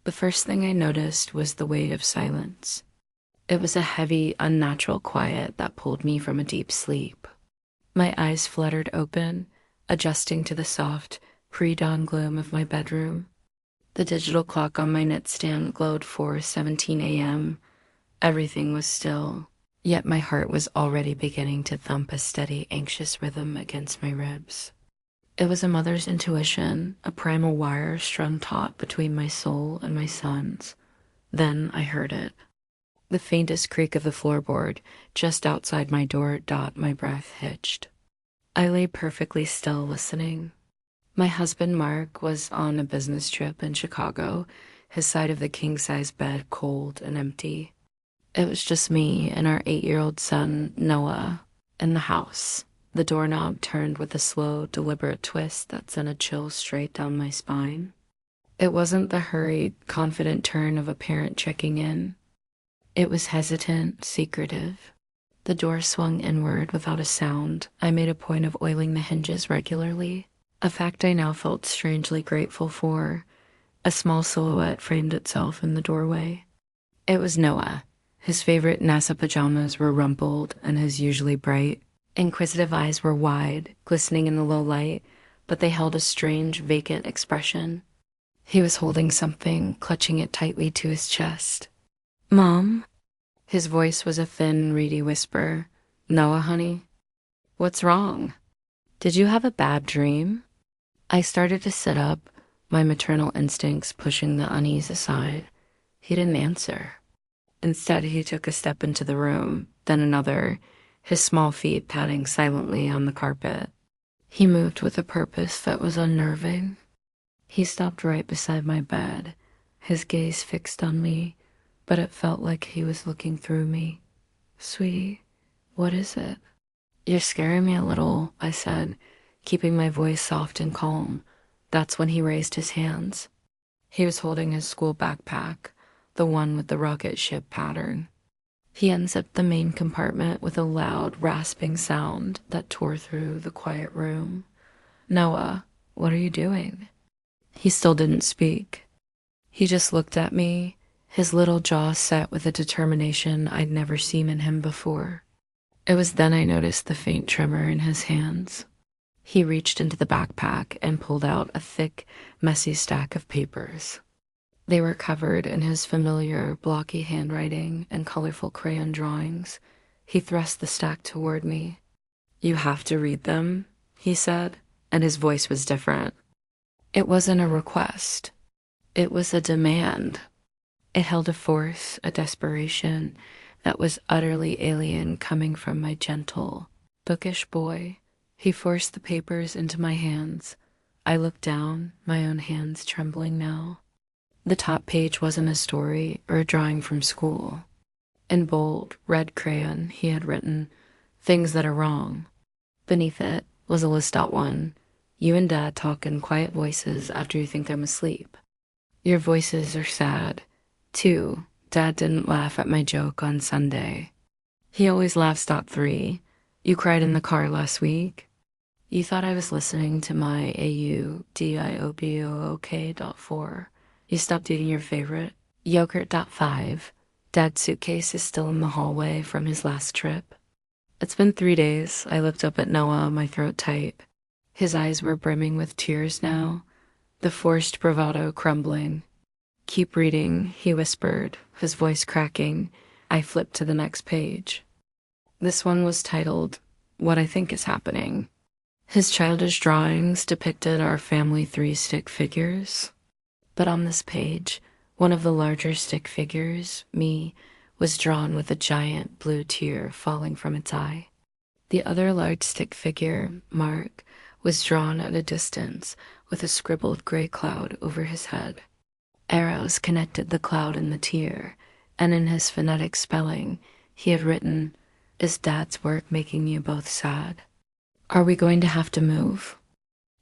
The first thing I noticed was the weight of silence. It was a heavy, unnatural quiet that pulled me from a deep sleep. My eyes fluttered open, adjusting to the soft, pre-dawn gloom of my bedroom. The digital clock on my nightstand glowed 4:17 a.m. Everything was still, yet my heart was already beginning to thump a steady, anxious rhythm against my ribs. It was a mother's intuition, a primal wire strung taut between my soul and my son's. Then I heard it. The faintest creak of the floorboard just outside my door. My breath hitched. I lay perfectly still, listening. My husband Mark was on a business trip in Chicago, his side of the king-size bed cold and empty. It was just me and our 8-year-old son, Noah, in the house. The doorknob turned with a slow, deliberate twist that sent a chill straight down my spine. It wasn't the hurried, confident turn of a parent checking in. It was hesitant, secretive. The door swung inward without a sound. I made a point of oiling the hinges regularly, a fact I now felt strangely grateful for. A small silhouette framed itself in the doorway. It was Noah. His favorite NASA pajamas were rumpled, and his usually bright, inquisitive eyes were wide, glistening in the low light, but they held a strange, vacant expression. He was holding something, clutching it tightly to his chest. "Mom?" His voice was a thin, reedy whisper. "Noah, honey? What's wrong? Did you have a bad dream?" I started to sit up, my maternal instincts pushing the unease aside. He didn't answer. Instead, he took a step into the room, then another, his small feet padding silently on the carpet. He moved with a purpose that was unnerving. He stopped right beside my bed, his gaze fixed on me, but it felt like he was looking through me. "Sweetie, what is it?" "You're scaring me a little," I said, keeping my voice soft and calm. That's when he raised his hands. He was holding his school backpack, the one with the rocket ship pattern. He unzipped the main compartment with a loud, rasping sound that tore through the quiet room. "Noah, what are you doing?" He still didn't speak. He just looked at me, his little jaw set with a determination I'd never seen in him before. It was then I noticed the faint tremor in his hands. He reached into the backpack and pulled out a thick, messy stack of papers. They were covered in his familiar, blocky handwriting and colorful crayon drawings. He thrust the stack toward me. "You have to read them," he said, and his voice was different. It wasn't a request. It was a demand. It held a force, a desperation that was utterly alien coming from my gentle, bookish boy. He forced the papers into my hands. I looked down, my own hands trembling now. The top page wasn't a story or a drawing from school. In bold, red crayon, he had written, "Things that are wrong." Beneath it was a list out one. "You and Dad talk in quiet voices after you think I'm asleep. Your voices are sad. 2, Dad didn't laugh at my joke on Sunday. He always laughs. 3, you cried in the car last week. You thought I was listening to my AUDIOBOOK.4. You stopped eating your favorite yogurt. 5, Dad's suitcase is still in the hallway from his last trip." It's been 3 days. I looked up at Noah, my throat tight. His eyes were brimming with tears now, the forced bravado crumbling. "Keep reading," he whispered, his voice cracking. I flipped to the next page. This one was titled, "What I Think is Happening." His childish drawings depicted our family 3 stick figures. But on this page, one of the larger stick figures, me, was drawn with a giant blue tear falling from its eye. The other large stick figure, Mark, was drawn at a distance with a scribbled gray cloud over his head. Arrows connected the cloud and the tear, and in his phonetic spelling, he had written, "Is Dad's work making you both sad? Are we going to have to move?"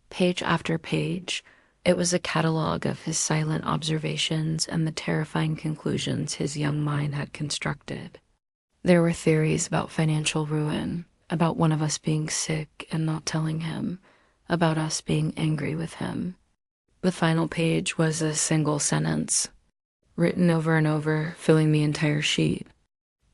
Page after page, it was a catalog of his silent observations and the terrifying conclusions his young mind had constructed. There were theories about financial ruin, about one of us being sick and not telling him, about us being angry with him. The final page was a single sentence. written over and over, filling the entire sheet,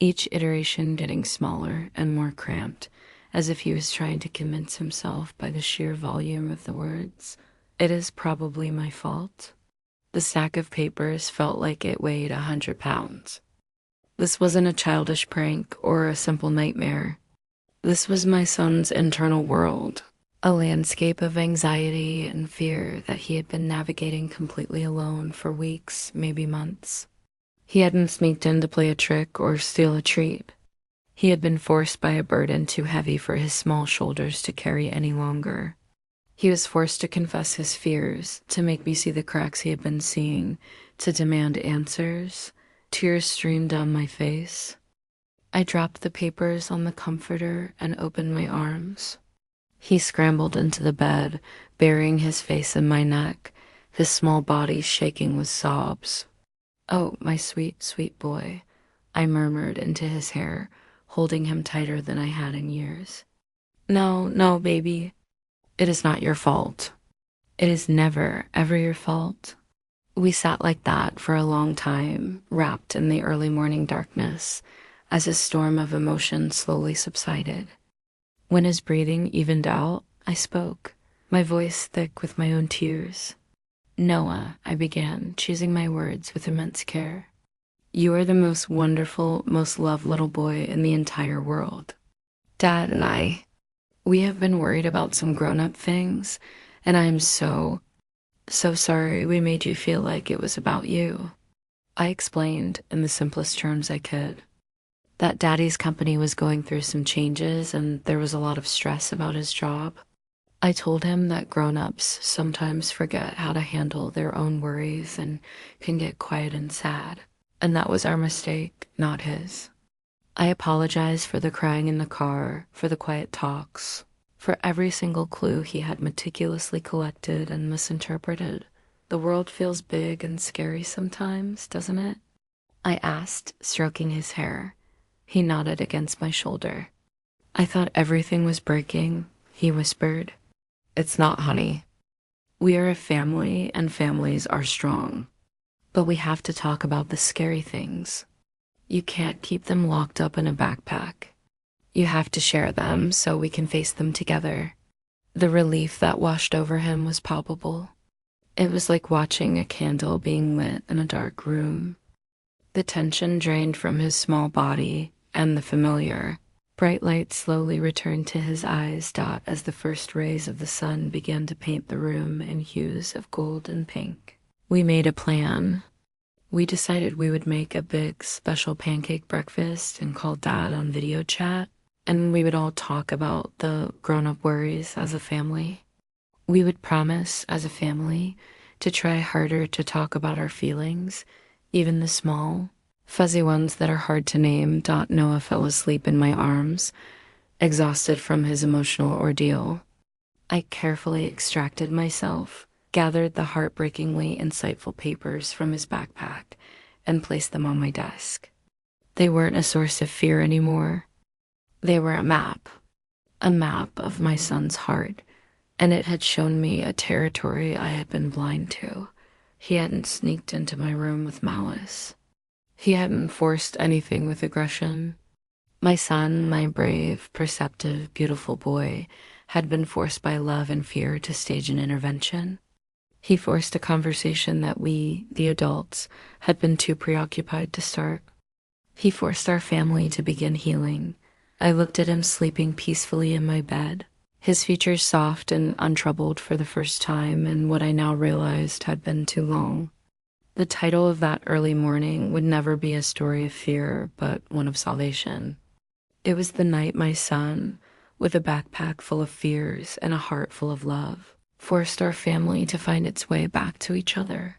each iteration getting smaller and more cramped, as if he was trying to convince himself by the sheer volume of the words. It is probably my fault. The stack of papers felt like it weighed 100 pounds. This wasn't a childish prank or a simple nightmare. This was my son's internal world, a landscape of anxiety and fear that he had been navigating completely alone for weeks, maybe months. He hadn't sneaked in to play a trick or steal a treat. He had been forced by a burden too heavy for his small shoulders to carry any longer. He was forced to confess his fears, to make me see the cracks he had been seeing, to demand answers. Tears streamed down my face. I dropped the papers on the comforter and opened my arms. He scrambled into the bed, burying his face in my neck, his small body shaking with sobs. "Oh, my sweet, sweet boy," I murmured into his hair, holding him tighter than I had in years. "No, no, baby. It is not your fault. It is never, ever your fault." We sat like that for a long time, wrapped in the early morning darkness, as his storm of emotion slowly subsided. When his breathing evened out, I spoke, my voice thick with my own tears. "Noah," I began, choosing my words with immense care. "You are the most wonderful, most loved little boy in the entire world. Dad and we have been worried about some grown-up things, and I am so sorry we made you feel like it was about you." I explained in the simplest terms I could that Daddy's company was going through some changes and there was a lot of stress about his job. I told him that grown-ups sometimes forget how to handle their own worries and can get quiet and sad, and that was our mistake, not his. I apologized for the crying in the car, for the quiet talks, for every single clue he had meticulously collected and misinterpreted. The world feels big and scary sometimes, doesn't it? I asked, stroking his hair. He nodded against my shoulder. "I thought everything was breaking," he whispered. "It's not, honey. We are a family and families are strong. But we have to talk about the scary things. You can't keep them locked up in a backpack. You have to share them so we can face them together." The relief that washed over him was palpable. It was like watching a candle being lit in a dark room. The tension drained from his small body, and the familiar, bright light slowly returned to his eyes as the first rays of the sun began to paint the room in hues of gold and pink. We made a plan. We decided we would make a big, special pancake breakfast and call Dad on video chat, and we would all talk about the grown-up worries as a family. We would promise, as a family, to try harder to talk about our feelings, even the small, fuzzy ones that are hard to name. Noah fell asleep in my arms, exhausted from his emotional ordeal. I carefully extracted myself, gathered the heartbreakingly insightful papers from his backpack, and placed them on my desk. They weren't a source of fear anymore. They were a map of my son's heart, and it had shown me a territory I had been blind to. He hadn't sneaked into my room with malice. He hadn't forced anything with aggression. My son, my brave, perceptive, beautiful boy, had been forced by love and fear to stage an intervention. He forced a conversation that we, the adults, had been too preoccupied to start. He forced our family to begin healing. I looked at him sleeping peacefully in my bed, his features soft and untroubled for the first time in what I now realized had been too long. The title of that early morning would never be a story of fear, but one of salvation. It was the night my son, with a backpack full of fears and a heart full of love, forced our family to find its way back to each other.